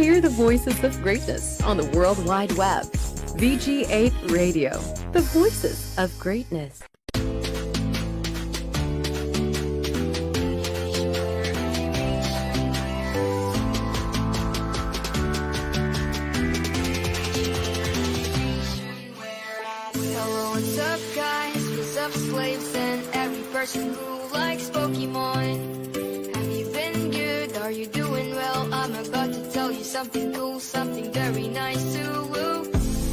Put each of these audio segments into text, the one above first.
Hear the voices of greatness on the World Wide Web. VG8 Radio, the voices of greatness. Hello, what's up, guys? What's up, slaves, and every person who likes Pokemon? Have you been good? Are you doing well? I'm about to tell you something cool, something very nice to woo.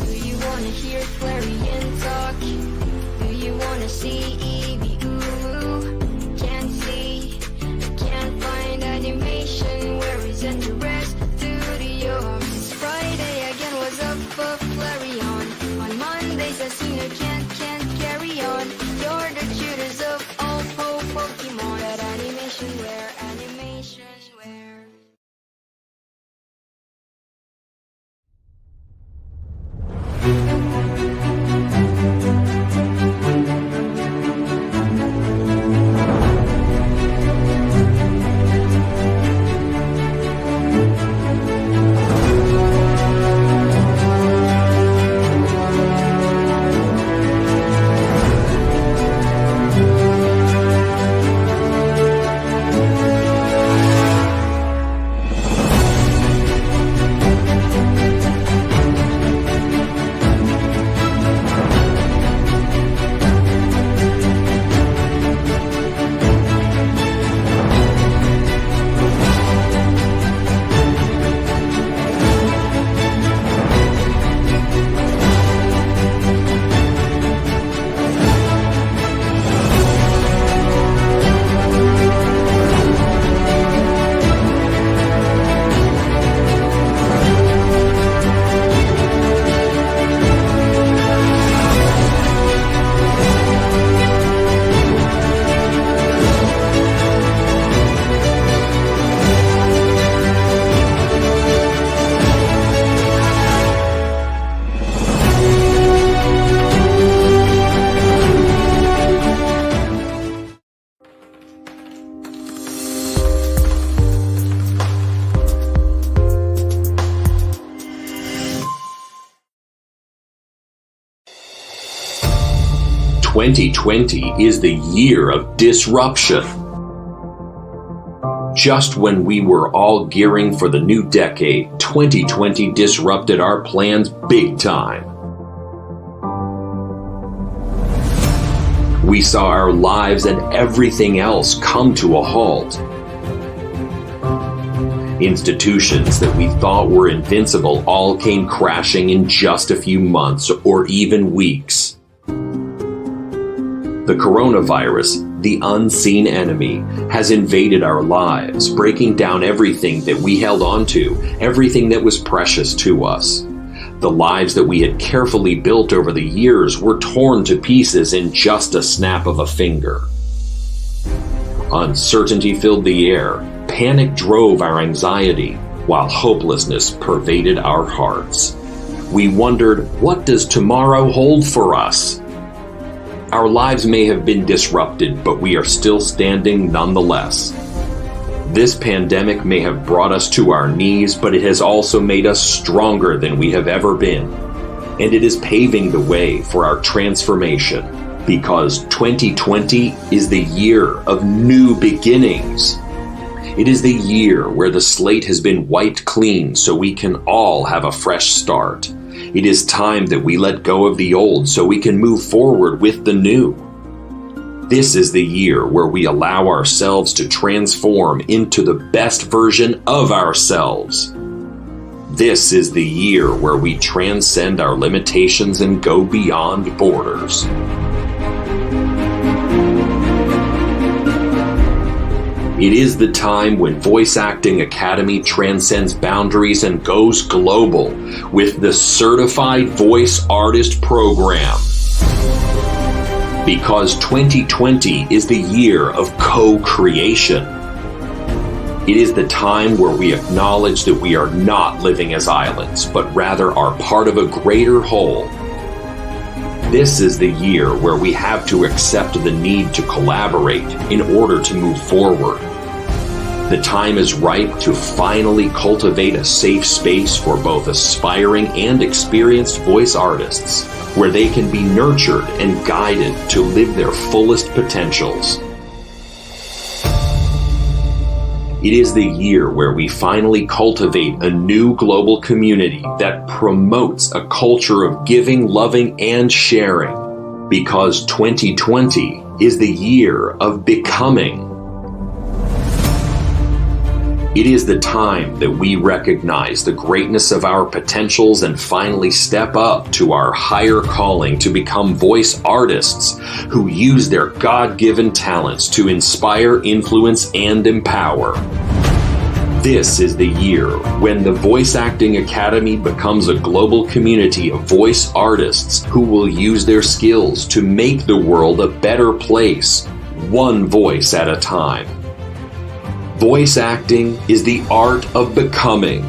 Do you wanna hear Clarion talk? Do you wanna see Eevee ooh? Can't see, can't find animation. Where is Interest Studio? It's Friday again, what's up, Flareon? On Mondays I seen you can't carry on. You're the cutest of all Pokemon. That animation where, animations where. 2020 is the year of disruption. Just when we were all gearing for the new decade, 2020 disrupted our plans big time. We saw our lives and everything else come to a halt. Institutions that we thought were invincible all came crashing in just a few months or even weeks. The coronavirus, the unseen enemy, has invaded our lives, breaking down everything that we held on to, everything that was precious to us. The lives that we had carefully built over the years were torn to pieces in just a snap of a finger. Uncertainty filled the air, panic drove our anxiety, while hopelessness pervaded our hearts. We wondered, what does tomorrow hold for us? Our lives may have been disrupted, but we are still standing nonetheless. This pandemic may have brought us to our knees, but it has also made us stronger than we have ever been. And it is paving the way for our transformation, because 2020 is the year of new beginnings. It is the year where the slate has been wiped clean so we can all have a fresh start. It is time that we let go of the old so we can move forward with the new. This is the year where we allow ourselves to transform into the best version of ourselves. This is the year where we transcend our limitations and go beyond borders. It is the time when Voice Acting Academy transcends boundaries and goes global with the Certified Voice Artist Program. Because 2020 is the year of co-creation. It is the time where we acknowledge that we are not living as islands, but rather are part of a greater whole. This is the year where we have to accept the need to collaborate in order to move forward. The time is ripe to finally cultivate a safe space for both aspiring and experienced voice artists, where they can be nurtured and guided to live their fullest potentials. It is the year where we finally cultivate a new global community that promotes a culture of giving, loving, and sharing, because 2020 is the year of becoming. It is the time that we recognize the greatness of our potentials and finally step up to our higher calling to become voice artists who use their God-given talents to inspire, influence, and empower. This is the year when the Voice Acting Academy becomes a global community of voice artists who will use their skills to make the world a better place, one voice at a time. Voice acting is the art of becoming.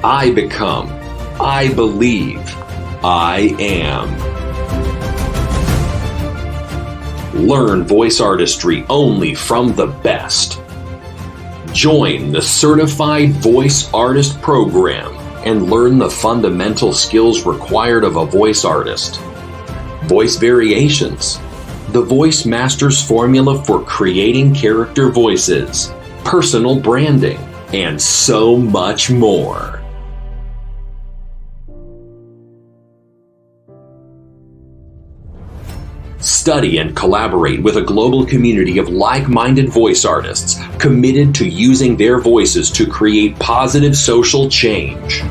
I become. I believe. I am. Learn voice artistry only from the best. Join the Certified Voice Artist Program and learn the fundamental skills required of a voice artist. Voice variations. The Voice Master's formula for creating character voices, personal branding, and so much more. Study and collaborate with a global community of like-minded voice artists committed to using their voices to create positive social change.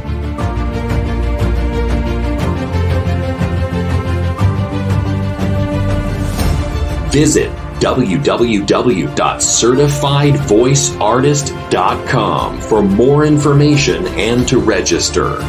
Visit www.certifiedvoiceartist.com for more information and to register.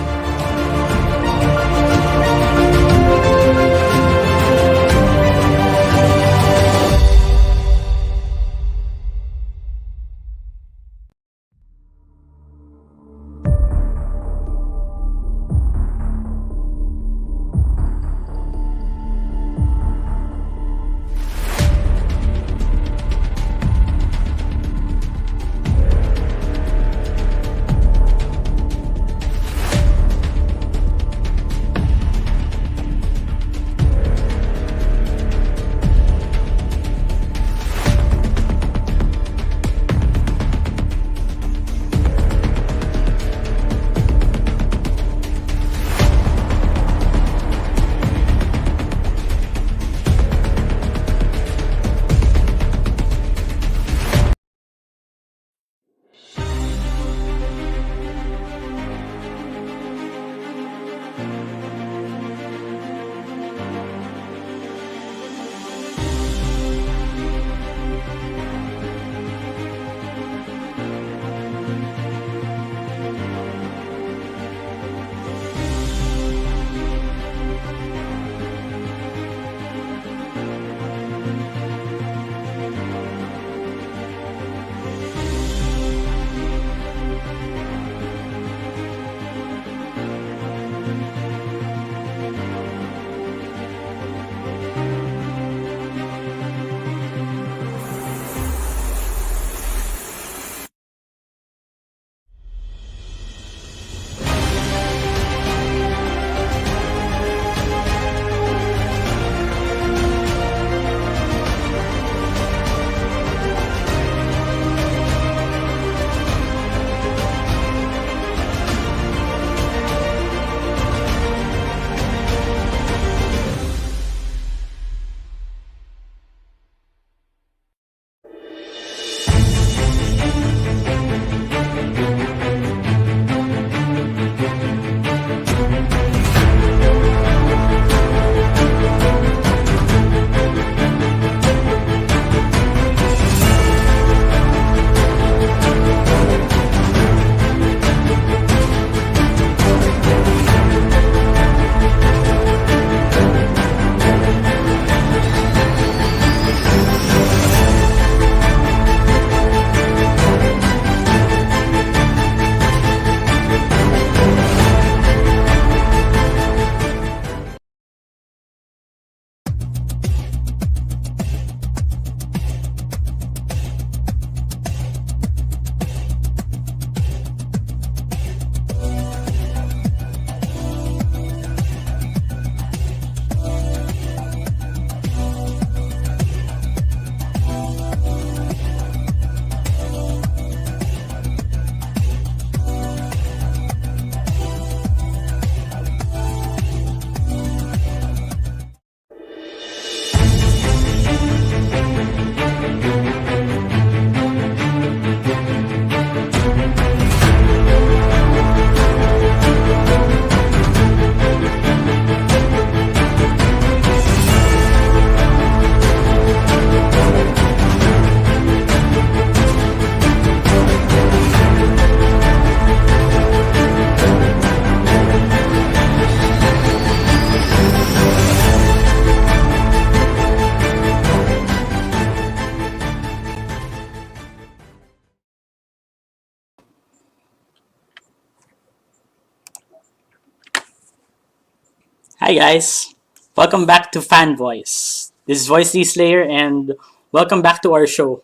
Hi guys, welcome back to Fanvoice. This is Voice D Slayer and welcome back to our show.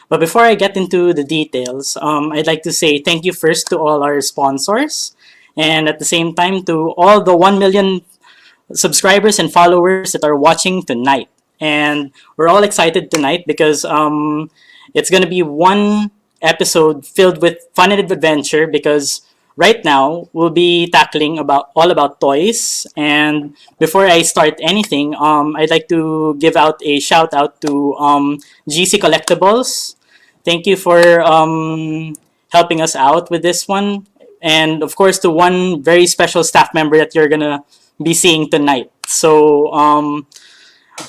But before I get into the details, I'd like to say thank you first to all our sponsors and at the same time to all the 1 million subscribers and followers that are watching tonight. And we're all excited tonight because it's going to be one episode filled with fun and adventure because right now we'll be tackling about all about toys. And before I start anything, I'd like to give out a shout out to GC Collectibles. Thank you for helping us out with this one. And of course, to one very special staff member that you're gonna be seeing tonight. So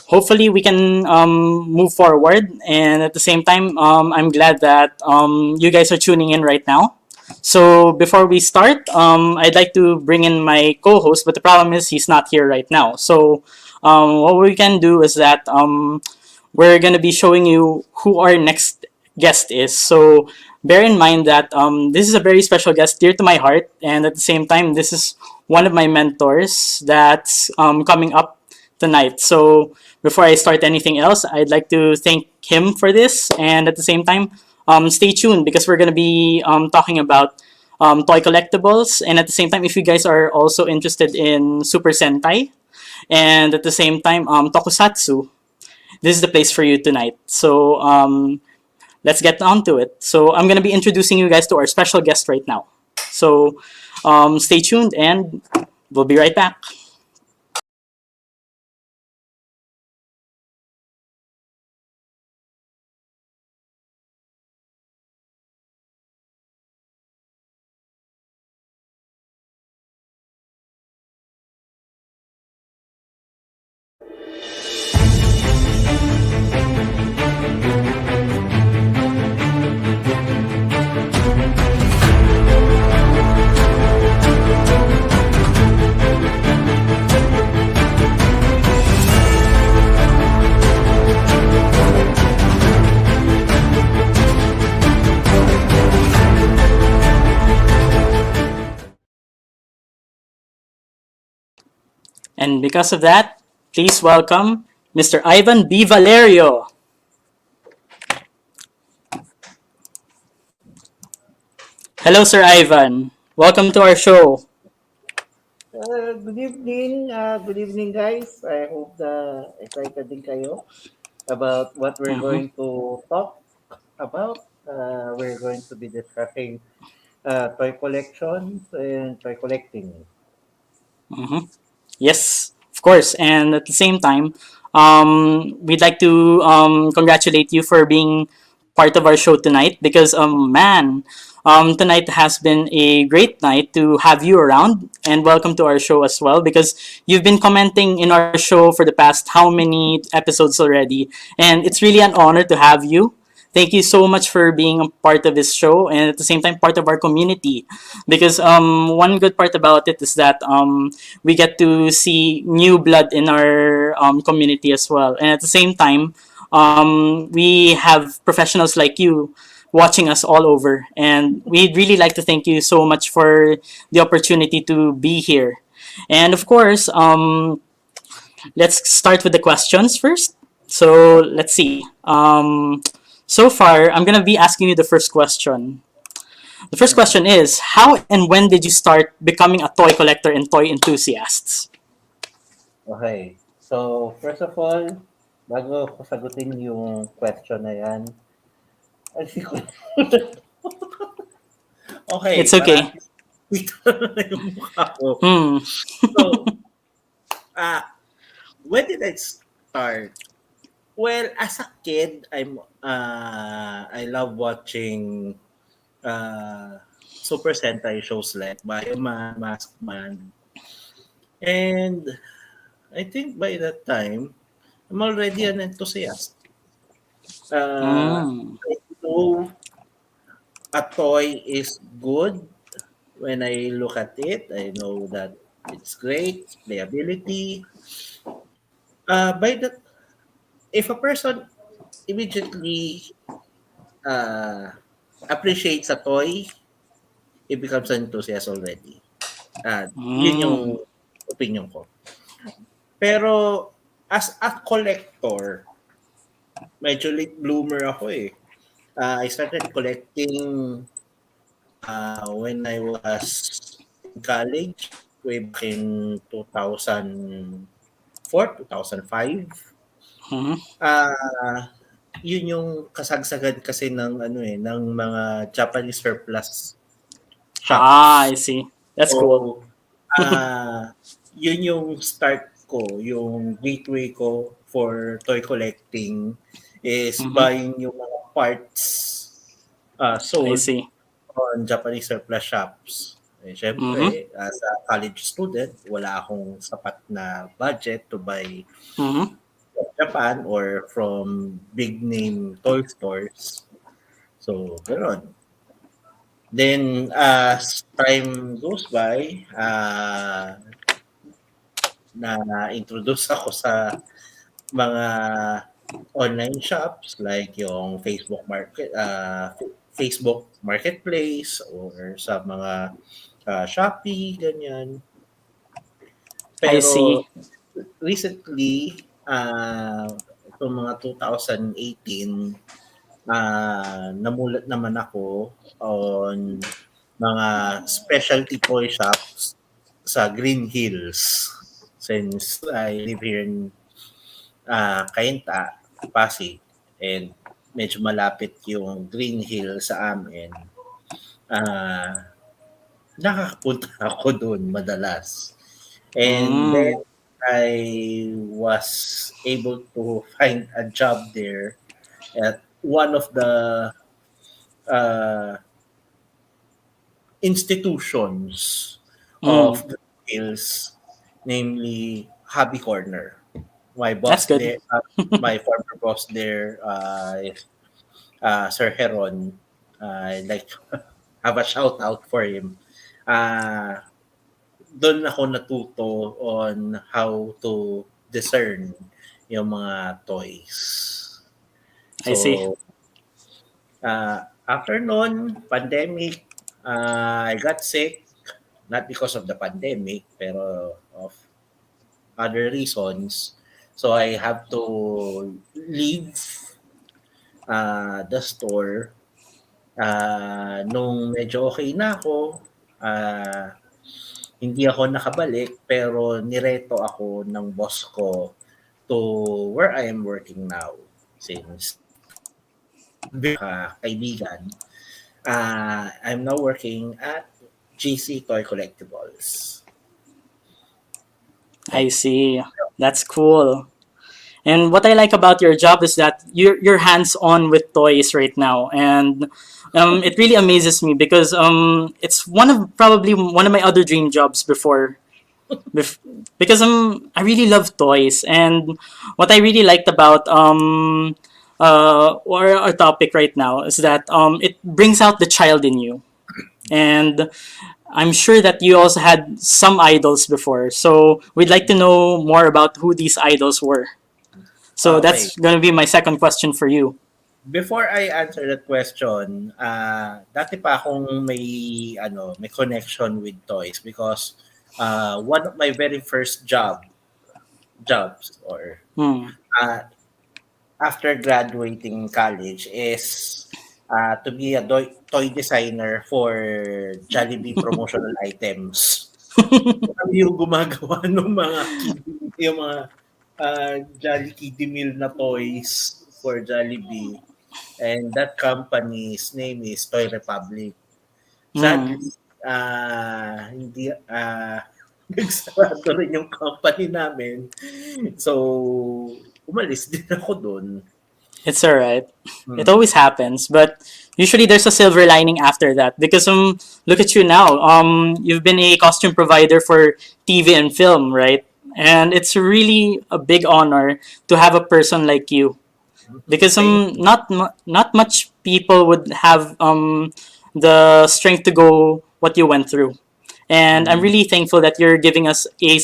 hopefully we can move forward. And at the same time, I'm glad that you guys are tuning in right now. So before we start, I'd like to bring in my co-host, but the problem is he's not here right now. So what we can do is that we're gonna be showing you who our next guest is. So bear in mind that this is a very special guest, dear to my heart, and at the same time, this is one of my mentors that's coming up tonight. So before I start anything else, I'd like to thank him for this, and at the same time, stay tuned because we're gonna be talking about toy collectibles, and at the same time, if you guys are also interested in Super Sentai, and at the same time, Tokusatsu, this is the place for you tonight. So let's get on to it. So I'm gonna be introducing you guys to our special guest right now. So stay tuned, and we'll be right back. And because of that, please welcome Mr. Ivan B. Valerio. Hello, Sir Ivan. Welcome to our show. Good evening guys. I hope excited din kayo about what we're Mm-hmm. going to talk about. We're going to be discussing toy collections and toy collecting. Mm-hmm. Yes, of course. And at the same time, we'd like to congratulate you for being part of our show tonight because, man, tonight has been a great night to have you around. And welcome to our show as well because you've been commenting in our show for the past how many episodes already. And it's really an honor to have you. Thank you so much for being a part of this show and at the same time part of our community because one good part about it is that we get to see new blood in our community as well. And at the same time, we have professionals like you watching us all over. And we'd really like to thank you so much for the opportunity to be here. And of course, let's start with the questions first. So let's see. So far, I'm going to be asking you the first question. The first question is, how and when did you start becoming a toy collector and toy enthusiast? Okay. So, first of all, bago ko sagutin yung question na yan, ay, si okay, It's okay. parang na yung mukha ko. Hmm. So, when did I start? Well, as a kid, I love watching Super Sentai shows like Bioman, Maskman, and I think by that time I'm already an enthusiast. Mm. I know a toy is good when I look at it. I know that it's great, playability. By that, if a person immediately uh, appreciates a toy, it becomes an enthusiast already. Yun yung Mm. opinion ko. Pero as a collector, medyo late bloomer ako eh. I started collecting when I was in college way back in 2004, 2005. Mhm. Ah, yun yung kasagsagan kasi ng ano eh, ng mga Japanese surplus Ah, shops. I see. That's cool. So, yun yung start ko, yung gateway ko for toy collecting is Mhm. buying yung mga parts I sold see. on Japanese surplus shops. Eh, Mhm. syempre, as a college student, wala akong sapat na budget to buy Mhm. from Japan or from big name toy stores. So, gano'n. Then, as time goes by, na-introduce ako sa mga online shops like yung Facebook Marketplace or sa mga Shopee, ganyan. I Pero see. recently, itong mga 2018, namulat naman ako on mga specialty toy shops sa Green Hills. Since I live here in Cainta, Pasig, and medyo malapit yung Green Hill sa amin, ah, nakakapunta ako doon madalas. And Mm. then I was able to find a job there at one of the uh, institutions Mm. of the Hills, namely Hobby Corner. My That's boss good. there, my former boss there, is Sir Heron. I'd like to have a shout out for him. Uh, Doon ako natuto on how to discern yung mga toys. I see. So, after nun, pandemic, I got sick, not because of the pandemic, pero of other reasons. So, I have to leave the store. Nung medyo okay na ako, hindi ako nakabalik, pero nireto ako ng boss ko to where I am working now. Since kaibigan, I'm now working at GC Toy Collectibles. I Yan. see. That's cool. And what I like about your job is that you're hands on with toys right now, and it really amazes me because it's probably one of my other dream jobs before. Bef- because I really love toys, and what I really liked about our topic right now is that it brings out the child in you, and I'm sure that you also had some idols before. So we'd like to know more about who these idols were. So Okay. that's gonna be my second question for you. Before I answer that question, dati pa akong may connection with toys because one of my very first jobs or Hmm. uh, after graduating college is to be a toy designer for Jollibee promotional items. Kami yung gumagawa ng mga yung mga Jolly Kiddie Meal na toys for Jollibee. And that company's name is Toy Republic. Hmm. Sadly, hindi nagsarado rin yung company namin. So, umalis din ako doon. It's alright. It Hmm. always happens, but usually there's a silver lining after that because look at you now. You've been a costume provider for TV and film, right? And it's really a big honor to have a person like you because Thank you. not much people would have the strength to go what you went through, and I'm Hmm. really thankful that you're giving us a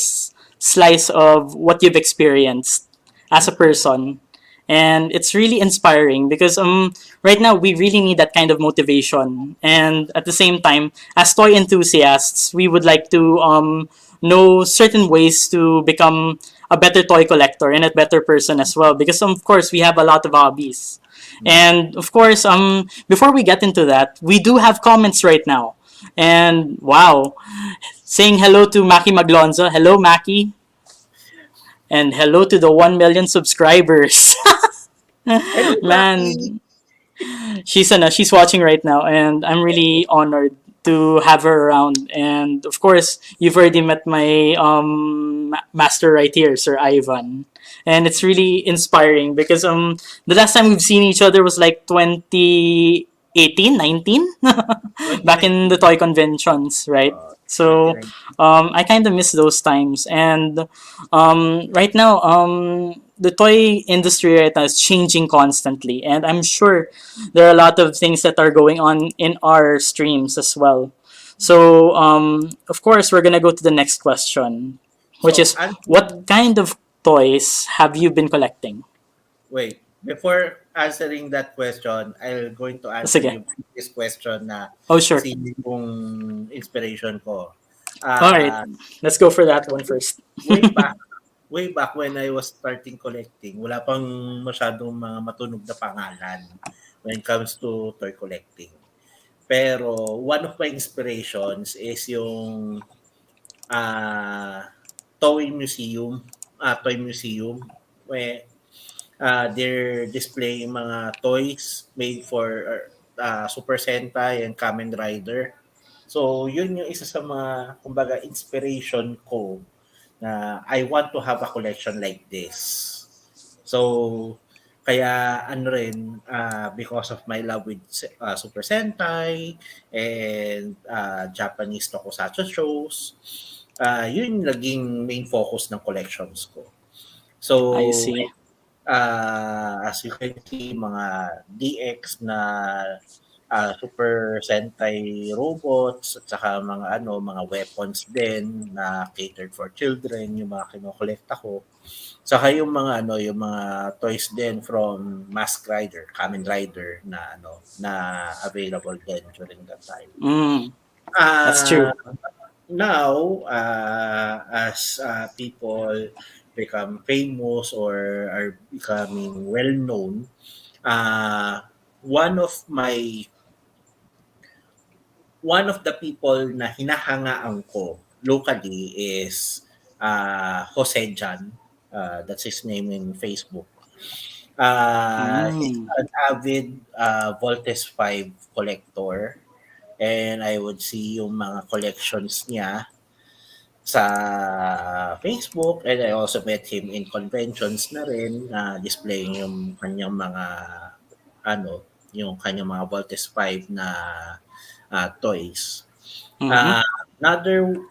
slice of what you've experienced as a person, and it's really inspiring because right now we really need that kind of motivation, and at the same time as toy enthusiasts we would like to know certain ways to become a better toy collector and a better person as well, because of course we have a lot of hobbies. And of course, before we get into that, we do have comments right now. And wow, saying hello to Maki Maglonzo. Hello, Maki. And hello to the 1 million subscribers. Hello, Maki. Man, she's watching right now, and I'm really honored to have her around. And of course, you've already met my master right here, Sir Ivan, and it's really inspiring because the last time we've seen each other was like 2018, 19, back in the 2019. toy conventions, right? So 2019. I kind of miss those times. And right now, the toy industry right now is changing constantly, and I'm sure there are a lot of things that are going on in our streams as well. So, of course, we're gonna go to the next question, which So, is, what kind of toys have you been collecting? wait, before answering that question, I'm going to answer Sige. yung previous question na Oh, sure. sino yung inspiration ko. All right, Ah, let's go for that one first. way back, way back when I was starting collecting, wala pang masyadong mga matunog na pangalan when it comes to toy collecting. Pero one of my inspirations is yung ah toy museum where they're displaying mga toys made for Super Sentai and Kamen Rider. So, yun yung isa sa mga, kumbaga, inspiration ko na I want to have a collection like this. So, kaya ano rin, because of my love with Super Sentai and Japanese tokusatsu shows, yun yung naging main focus ng collections ko. I So, see. as you can see, mga DX na Super Sentai robots at saka mga weapons din na catered for children, yung mga kinokolekta ko. Saka yung mga toys din from Mask Rider, Kamen Rider na available din during that time. That's true. Uh, Now, as people become famous or are becoming well known, uh, one of my one of the people na hinahangaan ko locally is Jose Jan. That's his name in Facebook. He's Mm. an avid Voltes 5 collector, and I would see yung mga collections niya sa Facebook, and I also met him in conventions na rin na displaying yung kanyang mga Voltes 5 na toys. Mm-hmm. Uh, Another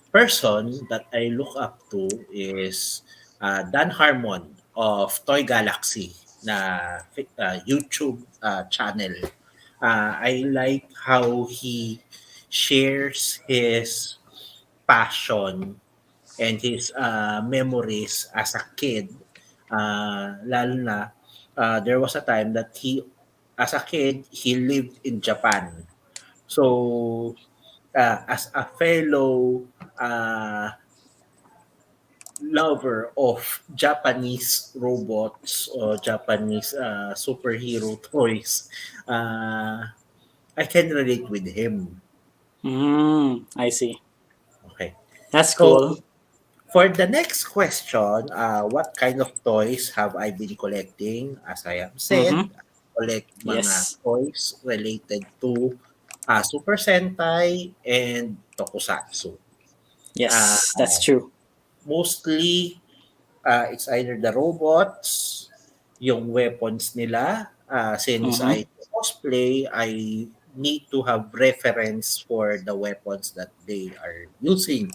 person that I look up to is Dan Harmon of Toy Galaxy na YouTube channel. I like how he shares his passion and his memories as a kid. Lalo na, there was a time that as a kid, he lived in Japan. So, as a fellow lover of Japanese robots or Japanese superhero toys, I can relate with him. I see. Okay. That's So, cool. for the next question, what kind of toys have I been collecting? As I have said, Mm-hmm. I collect mga Yes. toys related to Super Sentai and Tokusatsu. Uh, Yes, that's true. Mostly, it's either the robots, yung weapons nila. Since Mm-hmm. I cosplay, I need to have reference for the weapons that they are using.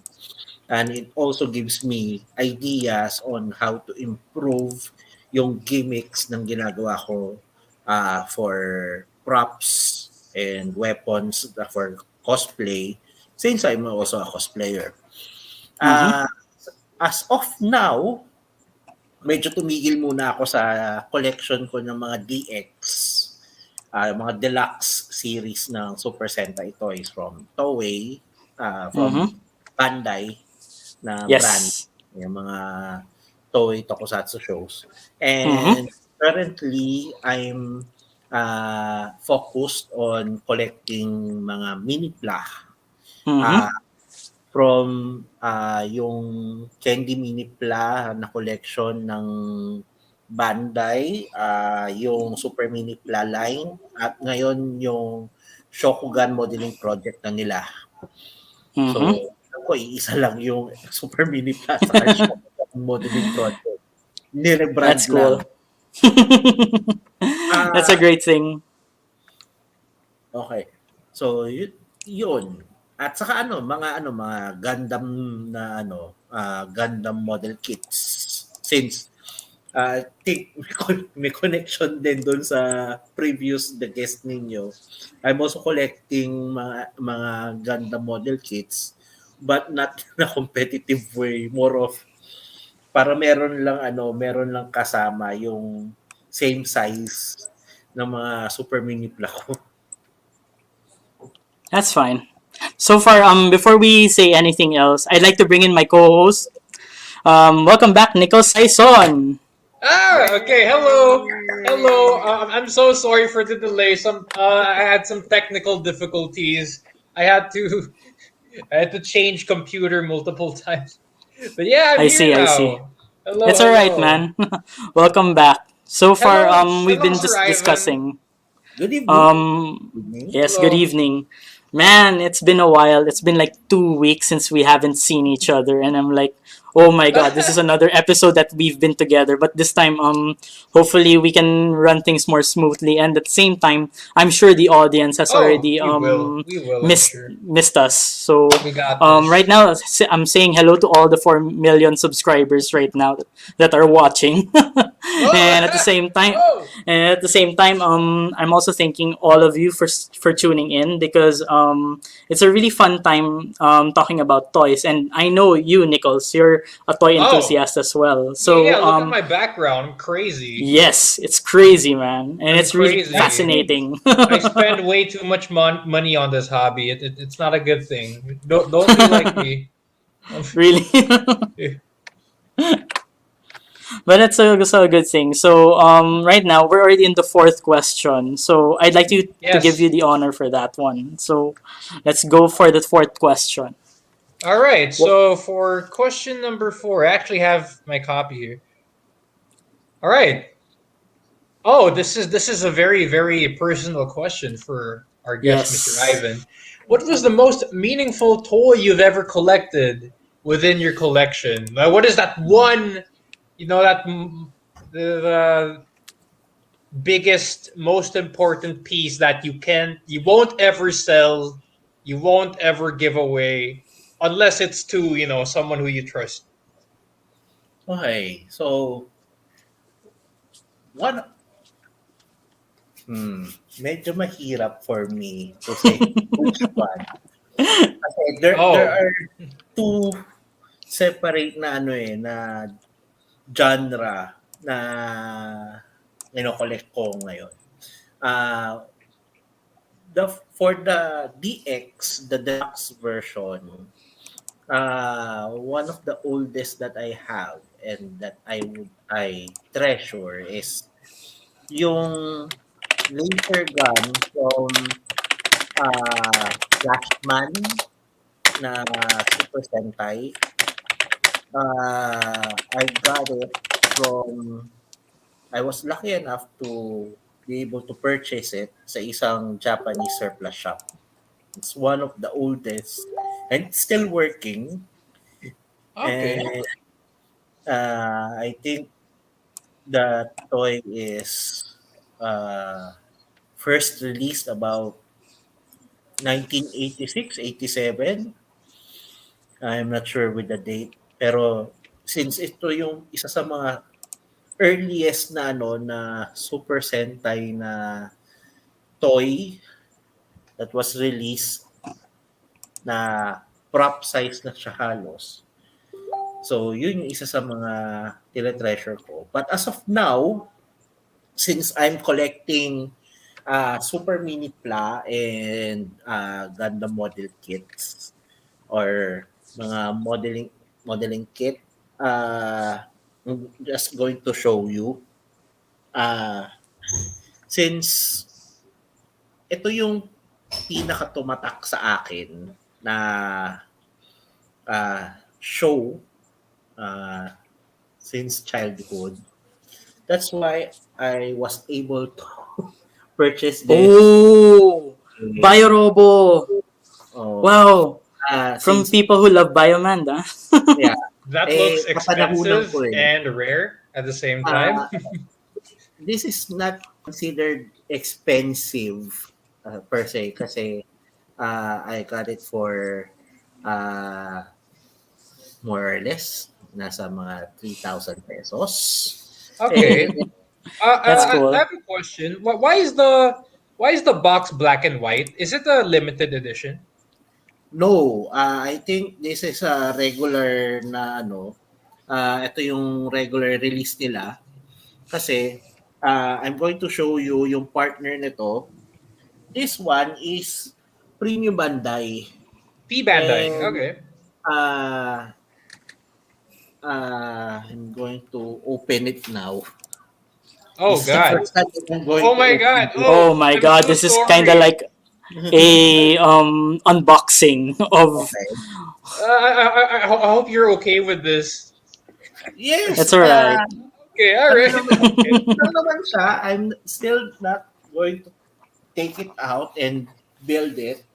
And it also gives me ideas on how to improve yung gimmicks ng ginagawa ko for props and weapons for cosplay since I'm also a cosplayer. Mm-hmm. Uh, as of now, medyo tumigil muna ako sa collection ko ng mga DX, mga deluxe series ng Super Sentai toys from Toei, from Mm-hmm. Bandai na brand. Yes. yung mga toy tokusatsu shows. Mm-hmm. And currently, I'm focused on collecting mga mini-pla. Mm-hmm. Uh, from yung Candy Mini-pla na collection ng Bandai, yung Super Mini-pla line, at ngayon yung Shokugan modeling project na nila. Mm-hmm. So, ako iisa lang yung Super Mini Plus sa Shokugan modeling project. Nirebrand That's lang. cool. That's a Ah, great thing. okay. So, yun. At saka mga Gundam na Gundam model kits. Since I think may connection din doon sa previous the guest ninyo. I'm also collecting mga Gundam model kits, but not in a competitive way, more of para meron lang kasama yung same size ng mga super mini ko. That's fine. So far, before we say anything else, I'd like to bring in my co-host. Welcome back, Nichols. Sayson. Okay. Hello. Hello. I'm so sorry for the delay. I had some technical difficulties. I had to I had to change computer multiple times. But yeah, I'm I here see, I see. now. Hello, It's all right, hello. man. Welcome back. So far, we've Hello, been Sir just Ivan. discussing. Good evening. Um, Evening. yes, good Hello. evening. Man, it's been a while. It's been like 2 weeks since we haven't seen each other, and I'm like, oh my god, this is another episode that we've been together. But this time, hopefully we can run things more smoothly. And at the same time, I'm sure the audience has Oh, already we will. We will, I'm sure. missed us. So We got this. right now, I'm saying hello to all the 4 million subscribers right now that are watching. and at the same time, Oh, I'm also thanking all of you for tuning in because it's a really fun time talking about toys. And I know you, Nichols, you're a toy oh. enthusiast as well. Yeah, So look at my background. I'm crazy. yes, it's crazy, man, and I'm it's really crazy. fascinating. I spend way too much money on this hobby. It's not a good thing. Don't be like me. Really. But that's also a good thing. So right now we're already in the fourth question. So I'd like to give Yes. you the honor for that one. So let's go for the fourth question. All right. So for question number 4, I actually have my copy here. All right. Oh, this is a very personal question for our guest, Mr. Yes. Ivan. What was the most meaningful toy you've ever collected within your collection? What is that one? The biggest, most important piece that you won't ever sell, you won't ever give away, unless it's to someone who you trust. Okay. So, one medyo mahirap for me to say which one. Kasi there Oh, are two separate na genre na collect ko ngayon. Uh, for the DX, the deluxe version, one of the oldest that I have and that I treasure is yung laser gun from Flashman na Super Sentai. I got it from I was lucky enough to be able to purchase it sa isang Japanese surplus shop. It's one of the oldest and it's still working. okay. And I think the toy is first released about 1986, 87. I'm not sure with the date. Pero since ito yung isa sa mga earliest na Super Sentai na toy that was released na prop size na siya halos. So, yun yung isa sa mga tine-treasure ko. But as of now, since I'm collecting Super Mini Pla and Gundam model kits or mga modeling kit, I'm just going to show you. Uh, since ito yung pinaka-tumatak sa akin na show uh, since childhood. That's why I was able to purchase this. Oh, Biorobo. Oh, Wow. From since, people who love Bioman, ah. yeah, That looks kapanahunan expensive ko eh. and rare at the same time. This is not considered expensive per se kasi I got it for more or less nasa mga 3,000 pesos. Okay. That's cool. I have a question. Why is the box black and white? Is it a limited edition? No, I think this is a regular na ito yung regular release nila kasi I'm going to show you yung partner nito. This one is Premium Bandai. P Bandai. And, Okay. I'm going to open it now. Oh This is the god. first time that I'm going Oh to my open god. it. Oh my I'm god, so this is sorry. kind of like a unboxing of. Okay. I hope you're okay with this. Yes. It's alright. Okay, all right. Ano naman siya, I'm still not going to take it out and build it.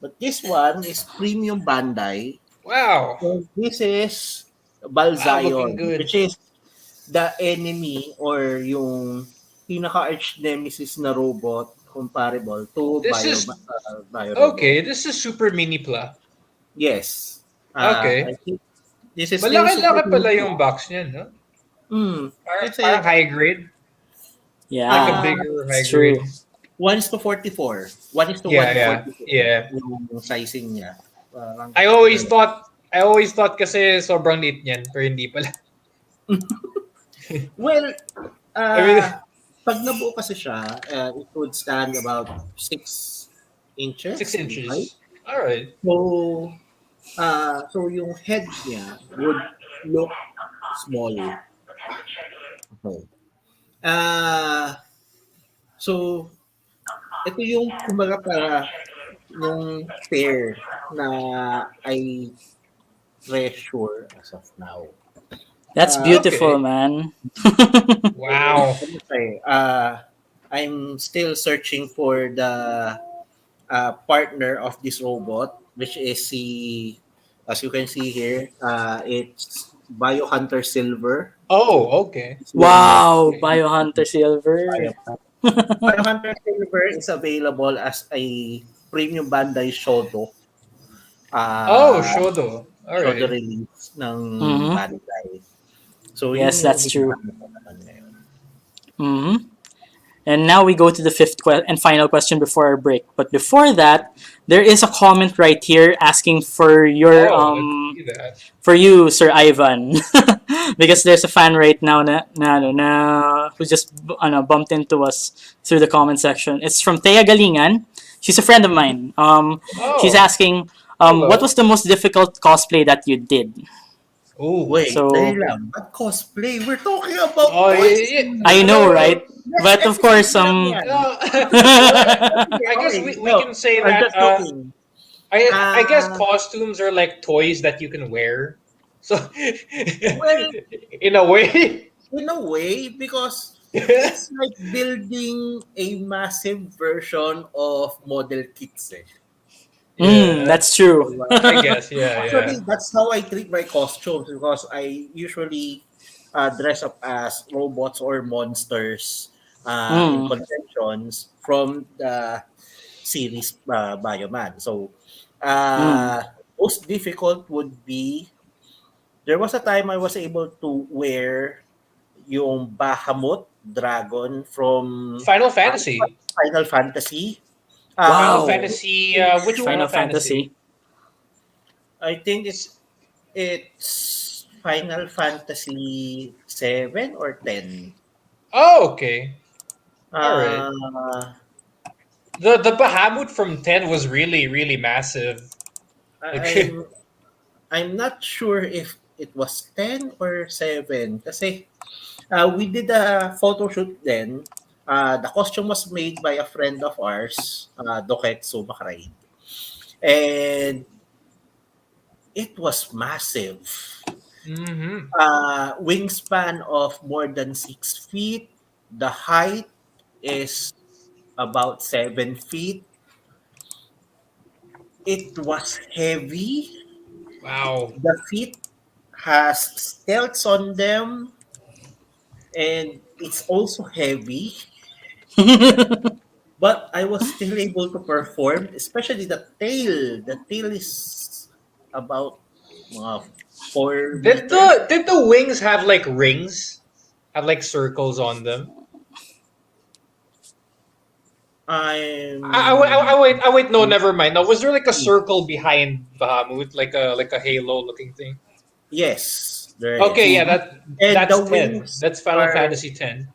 But this one is Premium Bandai. Wow. And this is Wow, Balzayon, looking good. which is the enemy or yung pinaka-arch nemesis na robot comparable to Bio Okay, this is super mini pla. Yes. Okay. I think this is still Malaki-laki super pala mini. yung box niyan, no? Kasi Parang high grade. Like a Yeah, bigger high it's true. grade. 1:44. 1:144 Yeah. yung sizing niya. Parang- I always thought kasi sobrang liit niyan, pero hindi pala. Well, I mean, pag nabuo kasi siya, it would stand about 6 inches. 6 inches. Right? All right. So yung head niya would look small. Okay. So, ito yung kumbaga para yung pair na I treasure as of now. That's beautiful, Okay. man. Wow. Okay, I'm still searching for the partner of this robot, which is as you can see here, it's Biohunter Silver. Oh, okay. Wow, Biohunter Silver. Biohunter Silver is available as a Premium Bandai Shodo. Oh, Shodo. All Shodo right. release ng Mhm. Bandai. So Yes, yun yung that's true. hinahanap ko naman ngayon. hmm And now we go to the fifth and final question before our break. But before that, there is a comment right here asking for your Oh, let's see that. for you, Sir Ivan, because there's a fan right now who just bumped into us through the comment section. It's from Thea Galingan. She's a friend of mine. She's Oh. asking, Hello. what was the most difficult cosplay that you did? Oh, Wait, So- dahil lang. What cosplay? We're talking about Oh, toys. I know, right? But of course, I guess we can say I'm that. just joking. I guess costumes are like toys that you can wear. So, Well- in a way, In a way, because it's like building a massive version of model kits. That's true. I guess, yeah. Actually, that's how I treat my costumes because I usually dress up as robots or monsters in conventions from the series Bioman. So, most difficult would be, there was a time I was able to wear yung Bahamut dragon from Final Fantasy. Final Fantasy. Final Wow. Fantasy. Which Final Final Fantasy? I think it's Final Fantasy 7 or 10. Oh, okay. Alright. The Bahamut from 10 was really, really massive. I'm not sure if it was 10 or 7. Kasi we did a photo shoot then. The costume was made by a friend of ours, Doketsu Makarayid. And it was massive. Mm-hmm. Wingspan of more than 6 feet. The height is about 7 feet. It was heavy. Wow. The feet has stilts on them, and it's also heavy. But I was still able to perform, especially the tail. The tail is about 4 Did meters. the wings have like rings? Have like circles on them? I wait. No, never mind. No, was there like a circle behind Bahamut, like a halo looking thing? Yes, there Okay, is. yeah, And that's the 10. wings That's Final are Fantasy 10.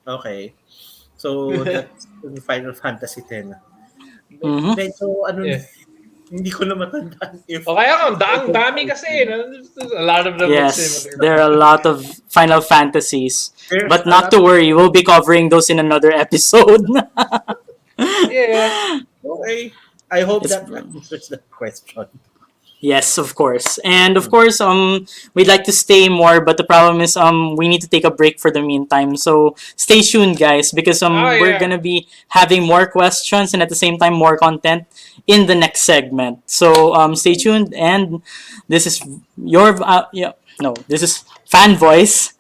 okay. So that's the Final Fantasy 10. Mhm. Medyo Yeah. hindi ko na matandaan if Okay, ang dami kasi. A lot of them look Yes, similar. there are a lot of Final Fantasies. there's But a not lot. to worry, we'll be covering those in another episode. Yeah. Okay. I hope It's- that answers the question. Yes, of course. And of course, we'd like to stay more, but the problem is we need to take a break for the meantime. So stay tuned, guys, because we're Yeah. gonna be having more questions and at the same time more content in the next segment. So stay tuned, and this is this is Fan Voice,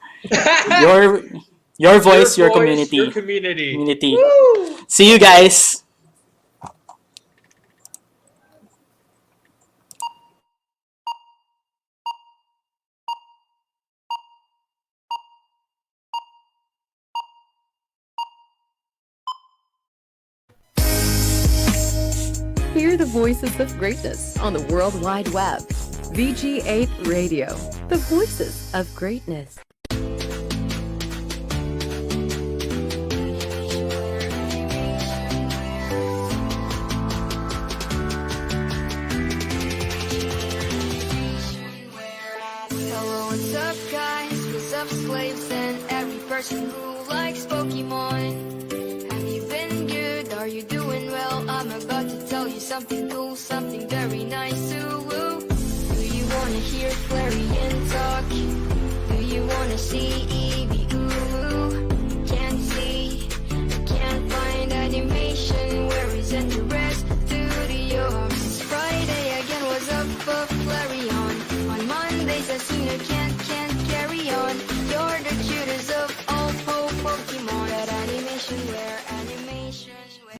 your voice, your community. Your community. Community. Woo! See you guys. Hear the voices of greatness on the World Wide Web. VG8 Radio, the voices of greatness. Hello, what's up, guys? What's up, slaves, and every person who likes Pokemon? Have you been good? Are you doing well? I'm about to tell you something cool, something very nice to woo. Do you wanna hear Flareon talk? Do you wanna see Eevee ooh? Can't see, can't find animation. Where is it? The rest studio. It's Friday again. What's up, Flareon? On Mondays I seen you can't carry on. You're the cutest of all Pokemon. That animation, where animation, where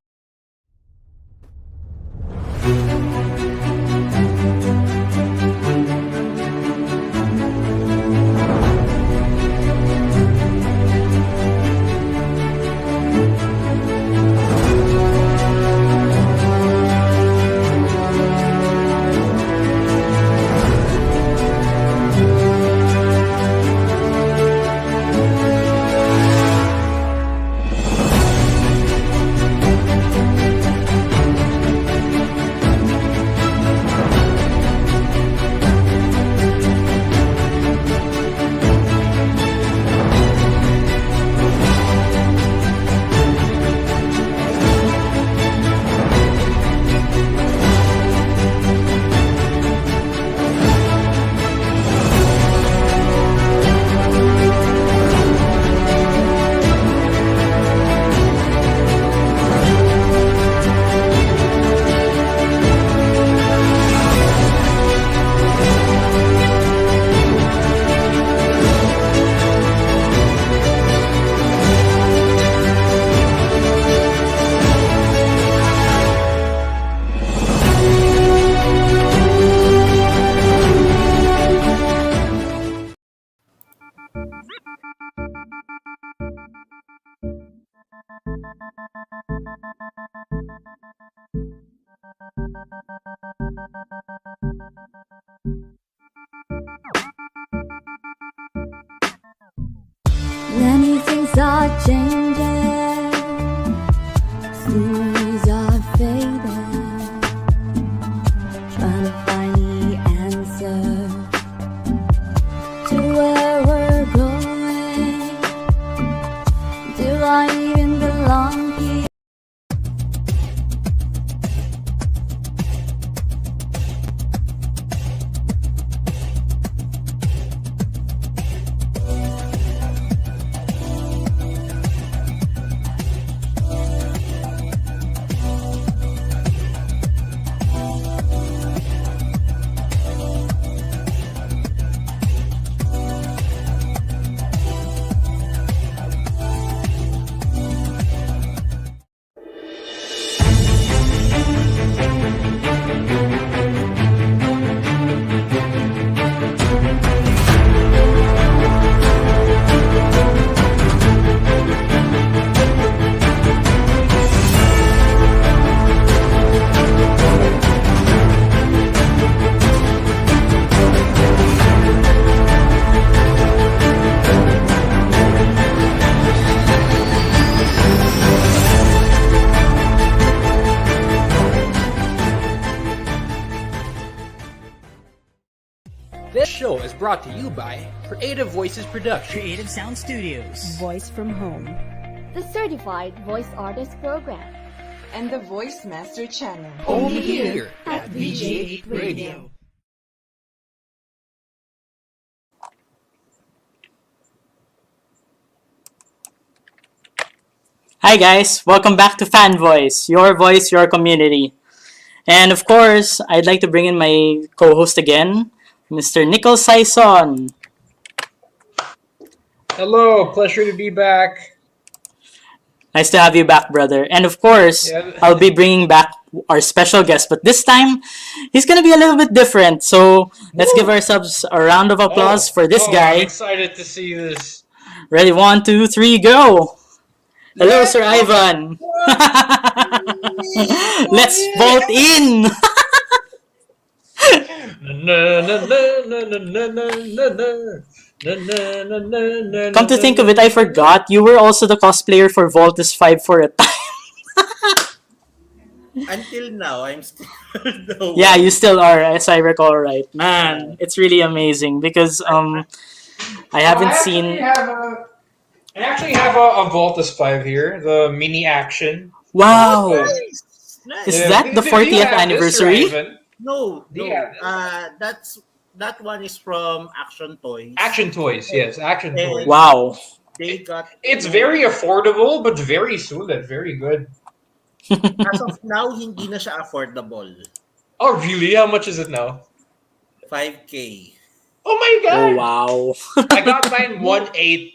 Many things are changing, stories are fading, trying to find the answer I even belong here? This show is brought to you by Creative Voices Production, Creative Sound Studios, Voice from Home, the Certified Voice Artist Program, and the Voice Master Channel. only here at VG8 Radio. Hi guys, welcome back to Fanvoice, your voice, your community. And of course, I'd like to bring in my co-host again, Mr. Nichols Sayson. Hello, pleasure to be back. Nice to have you back, brother. And of course, Yeah. I'll be bringing back our special guest, but this time, he's gonna be a little bit different. So let's give ourselves a round of applause for this I'm guy. excited to see this. Ready, 1, 2, 3, go! Hello, Sir Ivan. Let's vote in. Come to think of it, I forgot you were also the cosplayer for Voltus 5 for a time. Until now, I'm still the Yeah, one. you still are, as I recall, right? Man, it's really amazing because I haven't seen. I actually have a Voltus 5 here, the mini action. Wow, Nice. is Nice. that the Do you 40th have this, anniversary? Raven? No, no. Yeah. That one is from Action Toys. Action toys, yes, action Eh, toys. Wow. They got. It's very affordable, but very solid, very good. As of now, hindi na siya affordable. Oh, really? How much is it now? 5K. Oh my Oh god! wow. I got mine 1.8.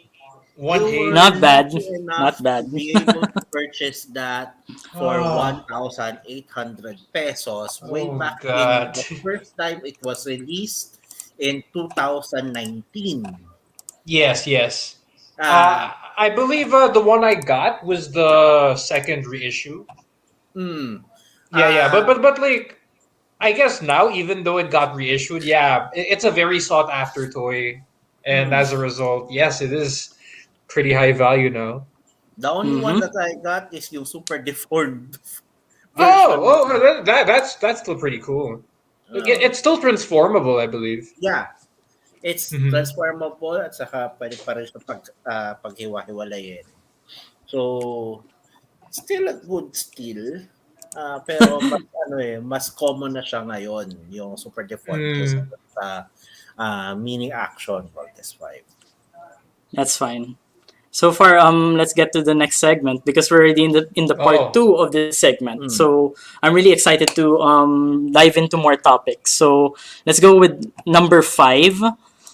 You were Not bad. lucky enough Not bad. to be able to purchase that for Oh. 1,800 pesos way Oh, back God. in the first time it was released in 2019. Yes, yes. Uh, I believe the one I got was the second reissue. mm, Yeah, uh, but like I guess now, even though it got reissued, yeah, it's a very sought after toy, and as a result, yes, it is pretty high value now. the only one Mhm. that I got is yung super deformed Oh, version. that's still pretty cool. It's still transformable, I believe. Yeah, it's Mhm. transformable at saka pwede pa rin siya paghiwa-hiwalayin. So, still a good skill. Pero mas common na siya ngayon yung super default kaysa Mm. sa mini action Voltes 5. That's fine. So far, let's get to the next segment because we're already in the part Oh. 2 of this segment. So I'm really excited to dive into more topics. So let's go with number 5.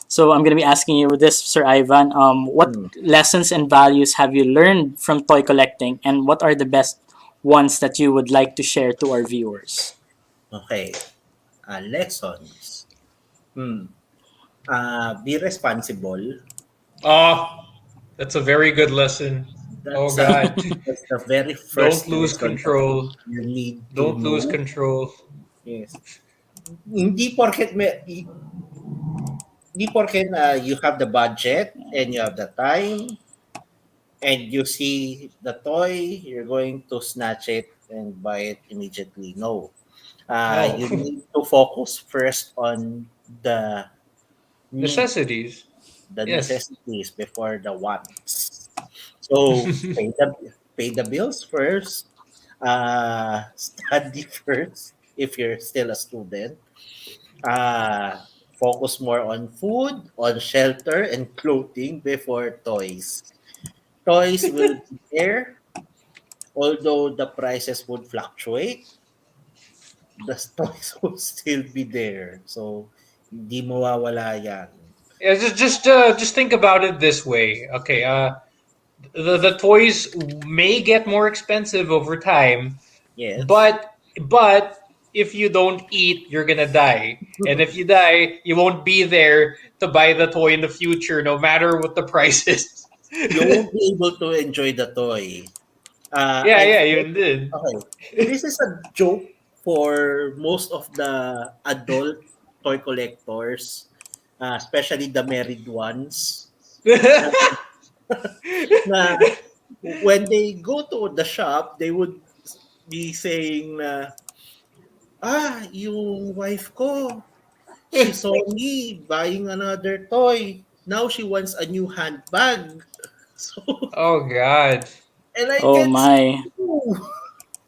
So I'm gonna be asking you this, Sir Ivan. What lessons and values have you learned from toy collecting, and what are the best ones that you would like to share to our viewers? Okay. Lessons. Be responsible. Oh, that's a very good lesson. Oh That's, God. that's the very first Don't lose lesson control. you need to Don't lose know. control. Yes. Hindi porket you have the budget and you have the time and you see the toy, you're going to snatch it and buy it immediately. No. No. You need to focus first on the needs, Necessities. the Yes. necessities before the wants. So pay the bills first. Study first if you're still a student. Focus more on food, on shelter, and clothing before toys. Toys will be there, although the prices would fluctuate. The toys will still be there. So, hindi mawawala yan. Yeah, just think about it this way. Okay, the toys may get more expensive over time, Yes. but if you don't eat, you're gonna die. And if you die, you won't be there to buy the toy in the future, no matter what the price is. You won't be able to enjoy the toy. Yeah, I yeah, you did. Okay. This is a joke for most of the adult toy collectors, especially the married ones. Na when they go to the shop, they would be saying na, yung wife ko, she saw me buying another toy. Now she wants a new handbag. So, Oh God. and I Oh can see my, you.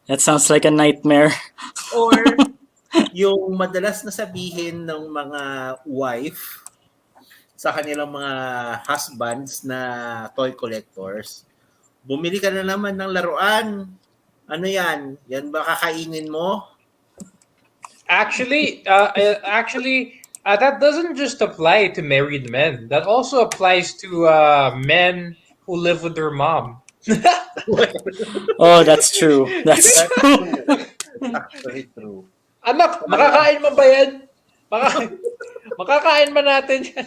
that sounds like a nightmare. Or yung madalas na sabihin ng mga wife sa kanilang mga husbands na toy collectors, bumili ka na naman ng laruan. Ano yan? Yan ba kakainin mo? Actually, that doesn't just apply to married men. That also applies to men who live with their mom. Oh, that's true. That's That's true. true. That's actually true. Anak, makakain mo ba yan? Makakain ba natin yan?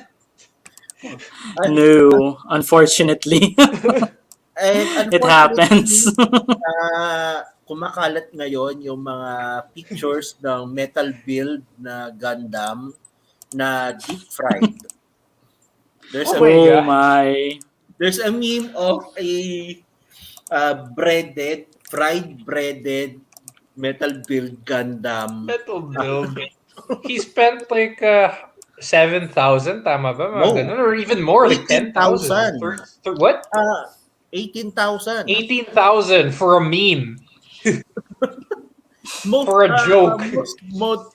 No, unfortunately. And It happens. kumakalat ngayon yung mga pictures ng metal build na Gundam na deep fried. There's Oh a my Oh God. my. there's a meme of a fried breaded metal build Gundam. Metal build. He spent like 7,000, tama ba? Mga No. ganun, or even more, like 10,000. 18,000. What? 18,000. 18,000 for a meme. Most, For a joke. most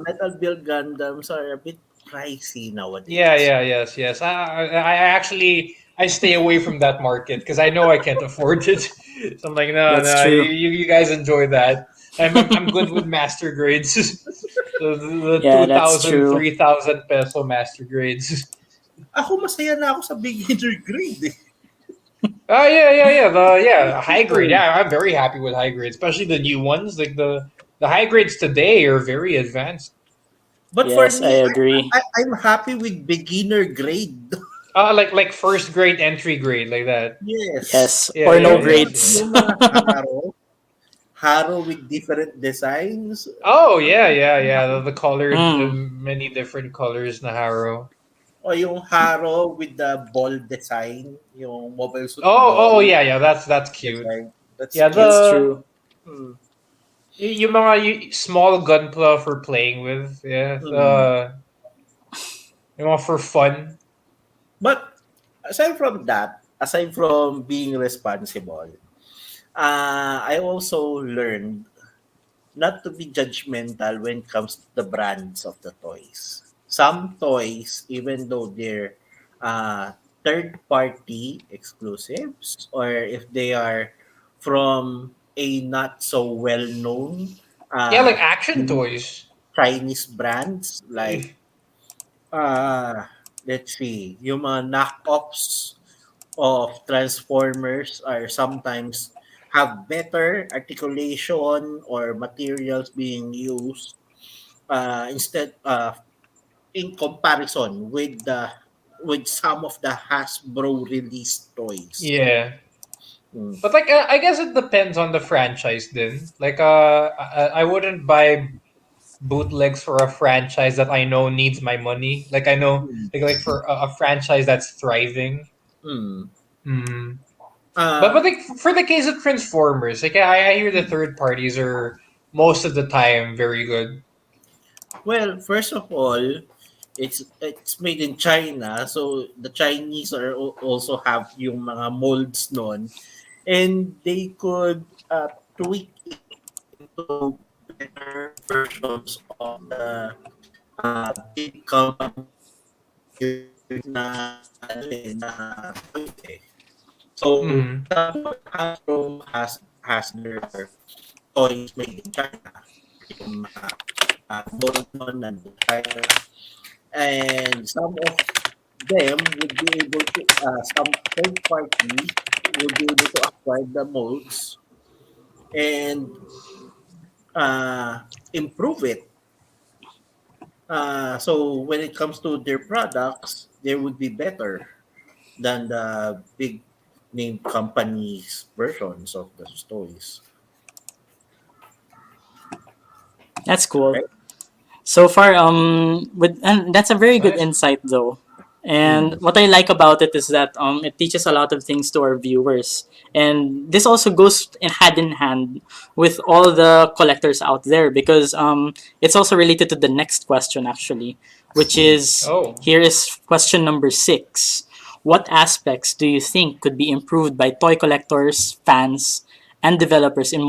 metal build Gundams are a bit pricey nowadays. Yes. I actually stay away from that market because I know I can't afford it. So I'm like, no, That's true. you guys enjoy that. I'm good with master grades. the Yeah, 2,000, that's true. 3,000 peso master grades. Ako masaya na ako sa beginner grade. Oh yeah, high grade. Yeah, I'm very happy with high grade, especially the new ones. Like the high grades today are very advanced. But Yes, for me, I agree. I'm happy with beginner grade. Like first grade, entry grade, like that. Yes. Yes, Yeah, or yeah, no yeah. grades. Yung mga haro with different designs. Oh yeah. The colored, Mm. many different colors na Haro. O yung haro with the ball design. Yung mobile suit Oh ball yeah. That's cute. design. That's Yeah, cute. That's true. Hmm. yung mga small gunpla for playing with. Yeah. Yung mga for fun. But aside from that, aside from being responsible, I also learned not to be judgmental when it comes to the brands of the toys. Some toys, even though they're third-party exclusives, or if they are from a not so well-known Yeah, like action toys. Chinese brands, like let's see, yung mga knockoffs of Transformers are sometimes have better articulation or materials being used instead in comparison with some of the Hasbro released toys. Yeah. Mm. But like I guess it depends on the franchise then. Like I wouldn't buy bootlegs for a franchise that I know needs my money. Like I know like for a franchise that's thriving. Mm. Mm. Uh, But like for the case of Transformers, like I hear the third parties are most of the time very good. well, first of all, it's made in China, so the Chinese are also have yung mga molds nun, and they could tweak it into better versions of the big company na ano na toys eh. So Mm-hmm. Hasbro has their toys made in China. Yung mold nun nandun China. And some of them would be able to, some third party would be able to acquire the molds and improve it. So when it comes to their products, they would be better than the big name companies versions of the toys. That's cool. Right? So far, and that's a very good Nice. insight, though. And Mm. what I like about it is that it teaches a lot of things to our viewers, and this also goes in hand with all the collectors out there because it's also related to the next question actually, which is Oh. here is question number 6. What aspects do you think could be improved by toy collectors, fans, and developers in the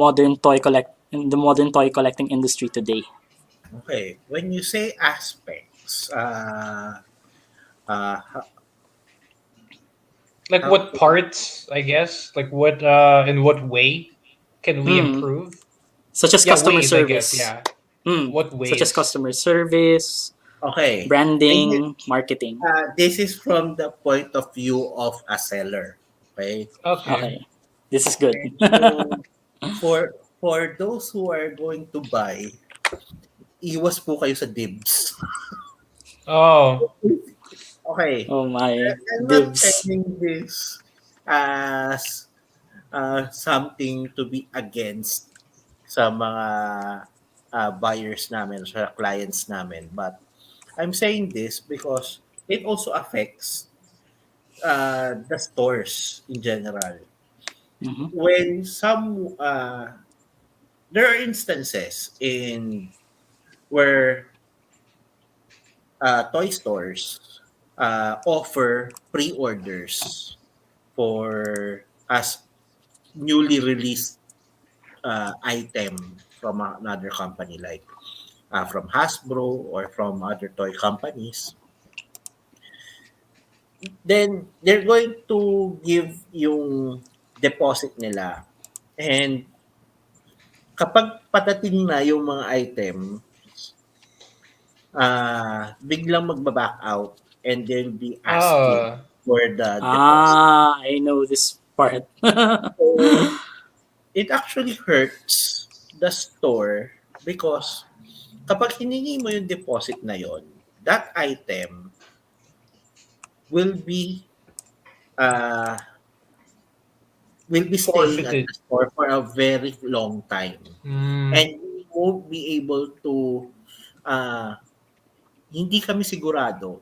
modern toy collecting industry today? Okay. When you say aspects, uh, Like how what to, parts, I guess? Like what in what way can we Hmm. improve? Such as Yeah, customer ways, I guess, service. yeah. What Such as ways? customer service, okay. branding, marketing. This is from the point of view of a seller. Okay. Okay. Okay, this is good. And so for those who are going to buy, iwas po kayo sa dibs. Oh. Okay. Oh my, I'm not divs. saying this as something to be against sa mga buyers namin, sa clients namin. But I'm saying this because it also affects the stores in general. Mhm. When there are instances in where toy stores offer pre-orders for as newly released item from another company like from Hasbro or from other toy companies. Then they're going to give yung deposit nila. And kapag patating na yung mga item, biglang magba-back out and they'll be asking Ah. for the deposit. I know this part. So it actually hurts the store because kapag hiningi mo yung deposit na yon, that item will be uh, staying at Forfeited. the store for a very long time. Mm. And we won't be able to uh, hindi kami sigurado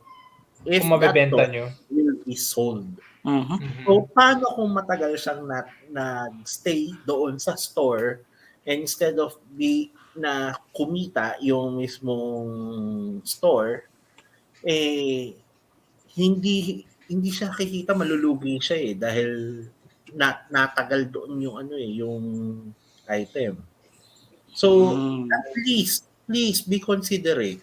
if Kung that mabebenta toy nyo. will be sold. Mhm. Mhm. So, paano kung matagal siyang nag-stay doon sa store and instead of na kumita yung mismong store, eh, hindi siya kikita, malulugi siya eh dahil natagal doon yung yung item. So, Mm. at least please be considerate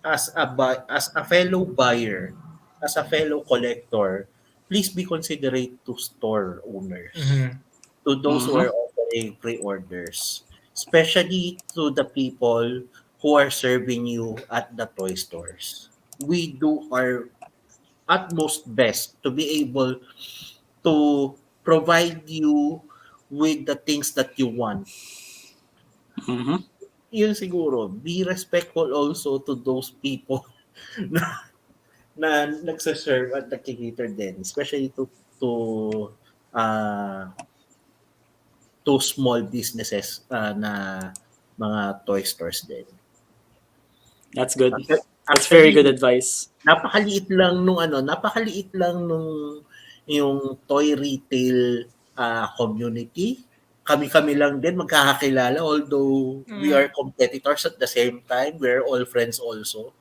as a fellow buyer, as a fellow collector, please be considerate to store owners, Mhm. to those who Mhm. are offering pre-orders, especially to the people who are serving you at the toy stores. We do our utmost best to be able to provide you with the things that you want. Mhm. Yun siguro, be respectful also to those people na nagse-serve at nagki-cater din, especially to uh, to small businesses na mga toy stores din. That's good. That's very good Actually, advice. napakaliit lang nung yung toy retail community. Kami-kami lang din magkakakilala although we Mm. are competitors at the same time, we're all friends also.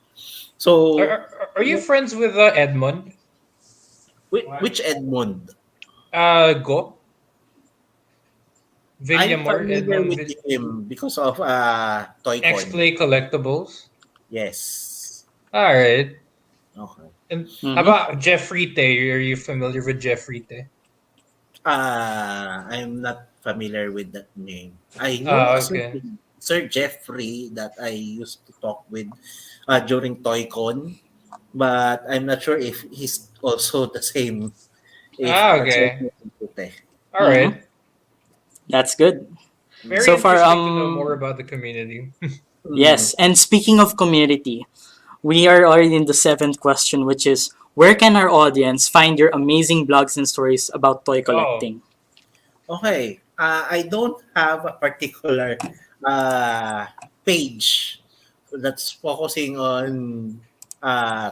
So, Are you friends with Edmond? which Edmund? Go I'm Villamor familiar Edmond with him because of ToyCon. X-Play Collectibles. Yes. All right. Okay. And how Mm-hmm. about Jeffrey Tay? Are you familiar with Jeffrey Tay? I'm not familiar with that name. I know a Okay. certain Sir Jeffrey that I used to talk with during ToyCon, but I'm not sure if he's also the same. If same Okay. Pute. All Mm-hmm. right. That's good. Very So far, interesting to know more about the community. Mm. yes. And speaking of community, we are already in the seventh question, which is where can our audience find your amazing blogs and stories about toy Oh. collecting? Okay. I don't have a particular uh, page that's focusing on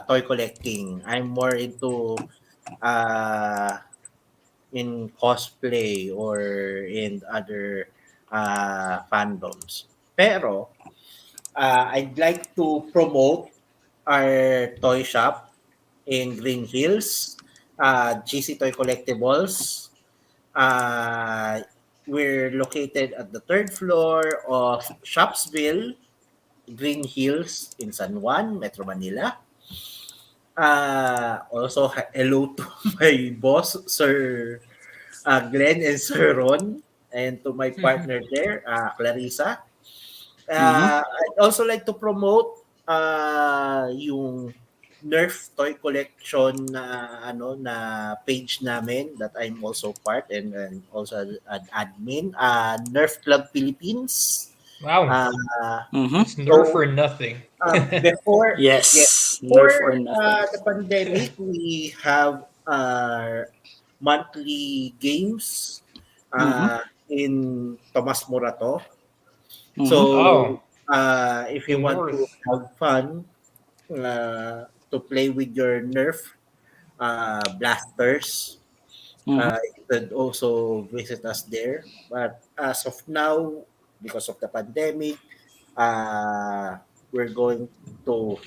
toy collecting. I'm more into uh, in cosplay or in other fandoms. Pero I'd like to promote our toy shop in Green Hills, GC Toy Collectibles. Uh, we're located at the third floor of Shopsville, Green Hills in San Juan, Metro Manila. Also, hello to my boss, Sir Glenn and Sir Ron, and to my partner there, Clarissa. Mm-hmm. I'd also like to promote yung NERF toy collection na page namin that I'm also part and also an admin. NERF Club Philippines. Wow. Mm-hmm. It's nerf So or nothing. before Yes. Nerf or before nothing. the pandemic, we have monthly games Mm-hmm. in Tomas Morato. Mm-hmm. So, Oh, if the you want to North. have fun to play with your Nerf blasters, Mm-hmm. you could also visit us there. But as of now, because of the pandemic, we're going to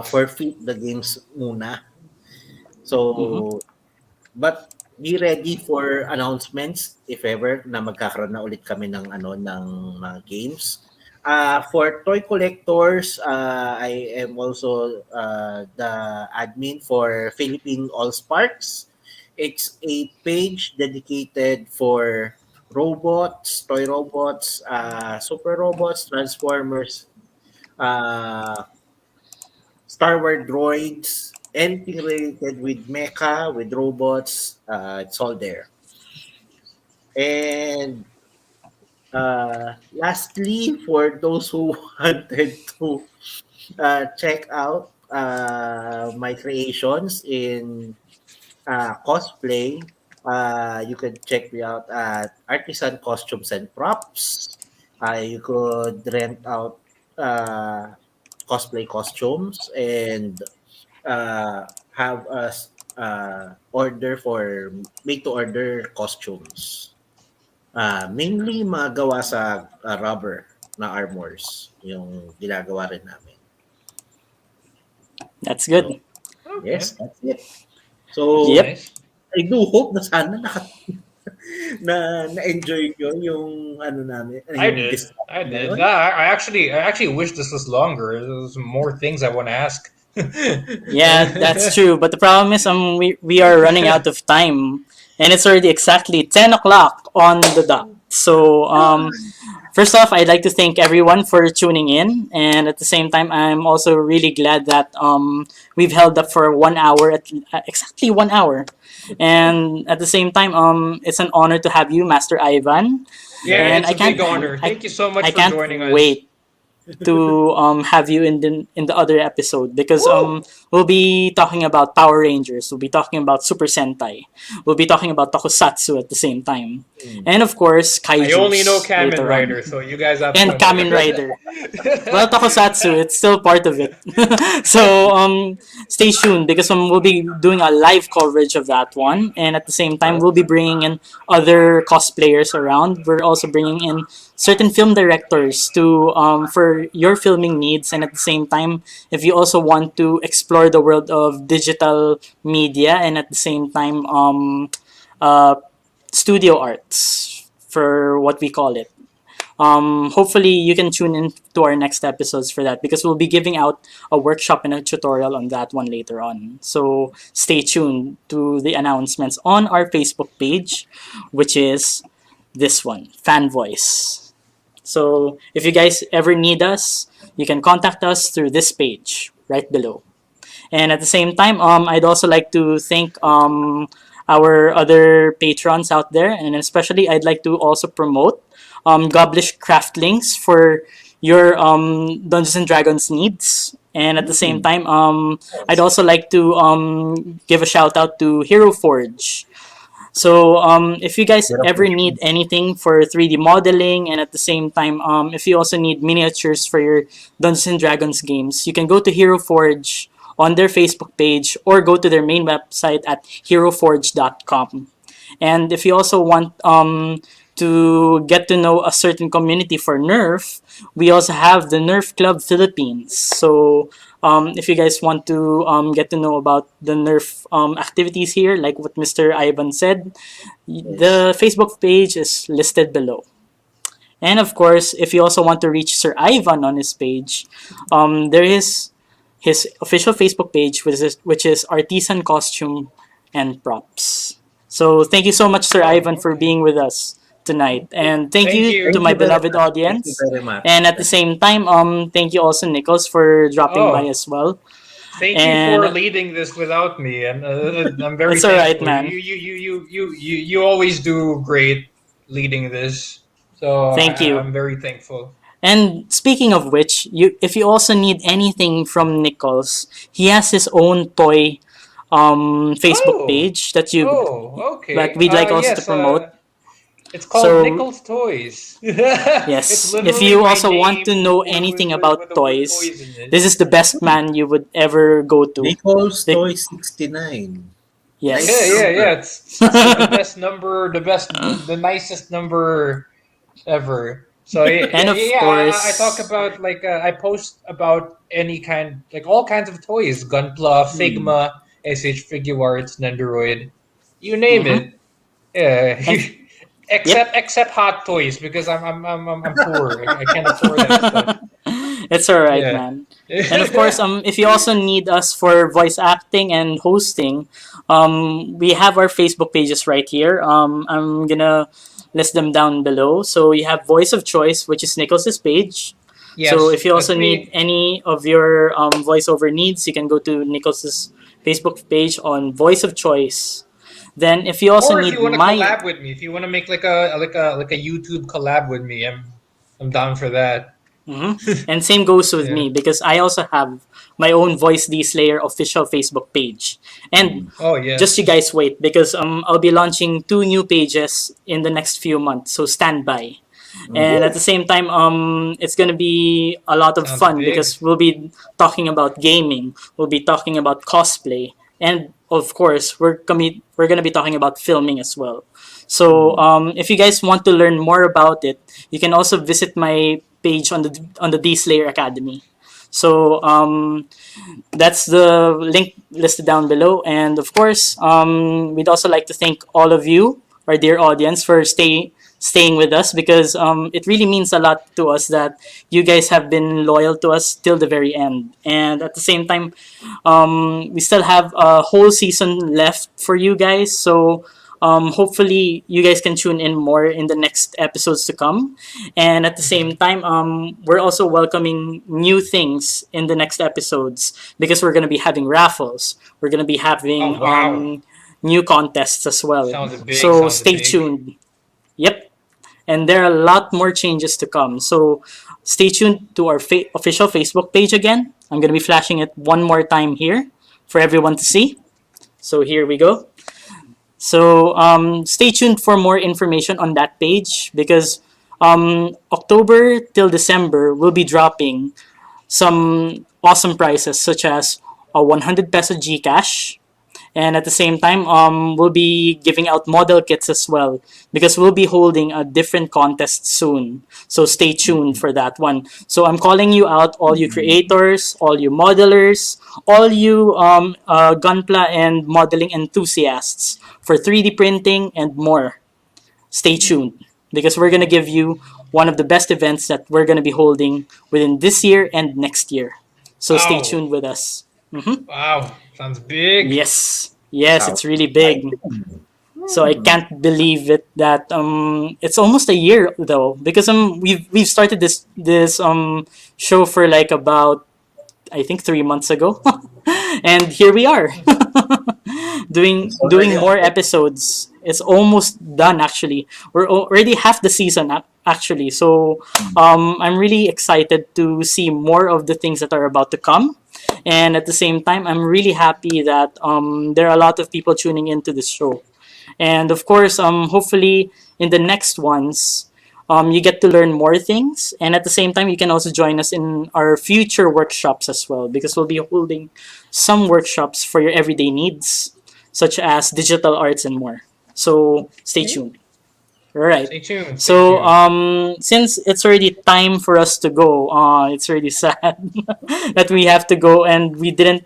forfeit the games muna. Mm-hmm. So, but be ready for announcements if ever na magkakaroon na ulit kami ng mga games. For toy collectors, I am also the admin for Philippine AllSparks. It's a page dedicated for robots, toy robots, super robots, transformers, uh, Star Wars droids, anything related with mecha, with robots, it's all there. And lastly, for those who wanted to check out my creations in cosplay, you can check me out at Artisan Costumes and Props. You could rent out cosplay costumes and have us order for make to order costumes. Mainly magawa sa rubber na armors yung ginagawa rin namin. That's So, good. Okay. yes, that's it. So, Yep. Nice. I do hope na sana na-enjoy nyo yung namin, I yung did. I discussion did. ngayon. I actually wish this was longer. There's more things I want to ask. Yeah, that's true. But the problem is, we are running out of time, and it's already exactly 10 o'clock on the dot. So first off, I'd like to thank everyone for tuning in, and at the same time, I'm also really glad that we've held up for 1 hour, exactly 1 hour, and at the same time, it's an honor to have you, Master Ivan, Yeah, and it's a big honor. Thank you so much I for can't joining us. wait to have you in the other episode because Woo! we'll be talking about Power Rangers, we'll be talking about Super Sentai, we'll be talking about Tokusatsu at the same time. And of course, Kaijus. I only know Kamen later Rider, on. so you guys have And fun. Kamen Rider. Well, Tokusatsu, it's still part of it. So stay tuned because we'll be doing a live coverage of that one, and at the same time we'll be bringing in other cosplayers around. We're also bringing in certain film directors to for your filming needs, and at the same time, if you also want to explore the world of digital media, and at the same time uh, studio arts for what we call it. Hopefully you can tune in to our next episodes for that because we'll be giving out a workshop and a tutorial on that one later on. So stay tuned to the announcements on our Facebook page, which is this one, Fanvoice. So if you guys ever need us, you can contact us through this page right below. And at the same time, I'd also like to thank our other patrons out there, and especially I'd like to also promote Goblish Craftlings for your Dungeons and Dragons needs. And at the same time, I'd also like to give a shout out to Hero Forge. So if you guys ever need anything for 3D modeling, and at the same time, if you also need miniatures for your Dungeons and Dragons games, you can go to Hero Forge on their Facebook page or go to their main website at heroforge.com. And if you also want to get to know a certain community for NERF, we also have the NERF Club Philippines. So if you guys want to get to know about the NERF activities here, like what Mr. Ivan said, the Facebook page is listed below. And of course, if you also want to reach Sir Ivan on his page, there is his official Facebook page, which is Artisan Costume and Props. So thank you so much, Sir Ivan, for being with us tonight. And thank you to my beloved audience. Thank you very much. And at the same time, thank you also, Nichols, for dropping by as well. Thank you for leading this without me, and I'm very It's all right, thankful. man. You always do great leading this, so Thank you. I'm very thankful. And speaking of which, if you also need anything from Nichols, he has his own toy Facebook page that we'd like also to promote. It's called Nichols Toys. Yes. If you also want to know anything about toys, this is the best man you would ever go to. Nichols Toy 69. Yes. Yeah. It's the best number, the nicest number ever. So And of course, I talk about I post about any kind, all kinds of toys: Gunpla, Figma, SH Figuarts, Nendoroid, you name it. Yeah. Except hot toys, because I'm poor. I can't afford that stuff. It's all right, man. And of course, if you also need us for voice acting and hosting, we have our Facebook pages right here. I'm gonna list them down below. So you have Voice of Choice, which is Nichols' page. Yes, so if you also that's me. need any of your voiceover needs, you can go to Nichols' Facebook page on Voice of Choice. Then if you also Or if need you want to my collab with me, if you want to make like a YouTube collab with me, I'm down for that. And same goes with me, because I also have my own Voice D Slayer official Facebook page. And just you guys wait, because I'll be launching 2 new pages in the next few months, so stand by. And at the same time, it's gonna be a lot of fun because we'll be talking about gaming, we'll be talking about cosplay, and of course we're gonna be talking about filming as well. So if you guys want to learn more about it, you can also visit my page on the D Slayer Academy. So that's the link listed down below. And of course, we'd also like to thank all of you, our dear audience, for staying with us, because it really means a lot to us that you guys have been loyal to us till the very end. And at the same time, we still have a whole season left for you guys. So hopefully you guys can tune in more in the next episodes to come. And at the same time, we're also welcoming new things in the next episodes, because we're going to be having raffles. We're going to be having new contests as well. So stay tuned. Yep. And there are a lot more changes to come. So stay tuned to our official Facebook page again. I'm going to be flashing it one more time here. for everyone to see. So here we go. So stay tuned for more information on that page because October till December we'll be dropping some awesome prizes such as a 100 peso GCash, and at the same time we'll be giving out model kits as well because we'll be holding a different contest soon, so stay tuned for that one. So I'm calling you out, all you creators, all you modelers, all you gunpla and modeling enthusiasts for 3D printing and more. Stay tuned because we're going to give you one of the best events that we're going to be holding within this year and next year, so stay tuned with us. Wow, sounds big. Yes, it's really big. So I can't believe it that it's almost a year though because we've started this show for like about I think 3 months ago, and here we are doing more episodes. It's almost done actually. We're already half the season actually. So I'm really excited to see more of the things that are about to come. And at the same time, I'm really happy that there are a lot of people tuning into this show. And of course, hopefully in the next ones, you get to learn more things. And at the same time, you can also join us in our future workshops as well, because we'll be holding some workshops for your everyday needs, such as digital arts and more. So stay tuned. All right. Stay tuned. So, since it's already time for us to go, it's really sad that we have to go, and we didn't.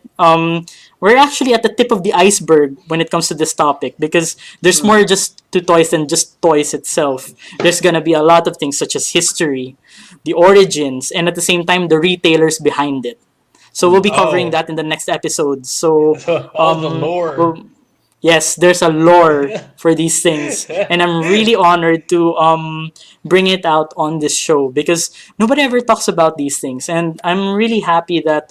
We're actually at the tip of the iceberg when it comes to this topic because there's more just to toys than just toys itself. There's gonna be a lot of things such as history, the origins, and at the same time the retailers behind it. So we'll be covering that in the next episode. So all the lore. Yes, there's a lore for these things, and I'm really honored to bring it out on this show because nobody ever talks about these things, and I'm really happy that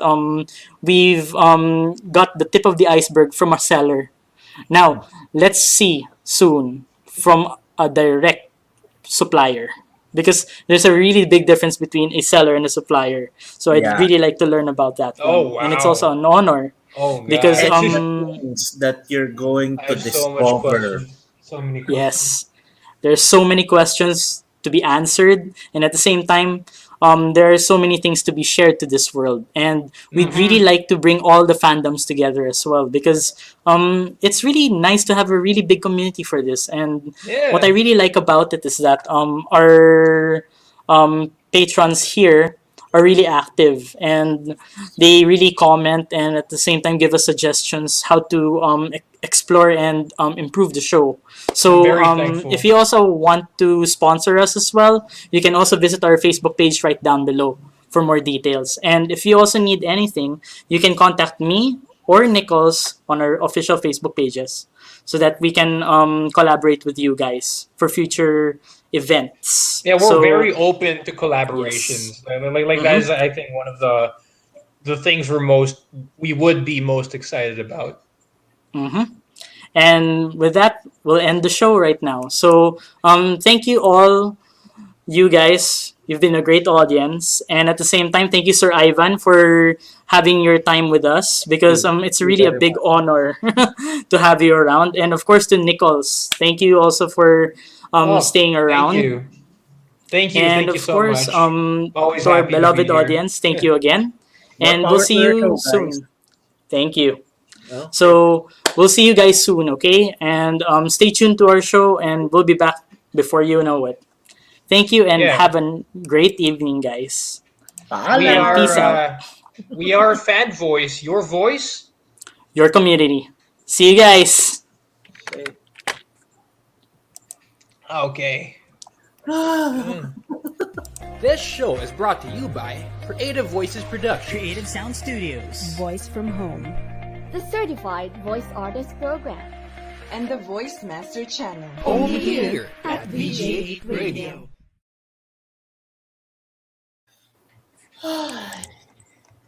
we've got the tip of the iceberg from a seller. Now, let's see soon from a direct supplier because there's a really big difference between a seller and a supplier. So I'd really like to learn about that one. Oh, wow. And it's also an honor. Oh, God. Because that you're going to discover. So many questions. Yes, there's so many questions to be answered, and at the same time, there are so many things to be shared to this world, and we'd really like to bring all the fandoms together as well because it's really nice to have a really big community for this. And what I really like about it is that our patrons here are really active and they really comment and at the same time give us suggestions how to explore and improve the show. So if you also want to sponsor us as well, you can also visit our Facebook page right down below for more details. And if you also need anything, you can contact me or Nichols on our official Facebook pages so that we can collaborate with you guys for future events. Yeah, we're very open to collaborations. Yes. Like that is, I think, one of the things we would be most excited about. And with that, we'll end the show right now. So thank you all, you guys. You've been a great audience, and at the same time, thank you, Sir Ivan, for having your time with us because it's really a big honor to have you around. And of course, to Nichols, thank you also for staying around. Thank you. And thank you of so course, much. to our beloved audience, thank you again. And we'll see you soon. Thank you. Well, so we'll see you guys soon, okay? And stay tuned to our show, and we'll be back before you know it. Thank you, and have a great evening, guys. Peace out. We are Fanvoice, your voice, your community. See you guys. Okay. This show is brought to you by Creative Voices Production, Creative Sound Studios, Voice from Home, The Certified Voice Artist Program, and the Voice Master Channel. Only here at VG8 Radio.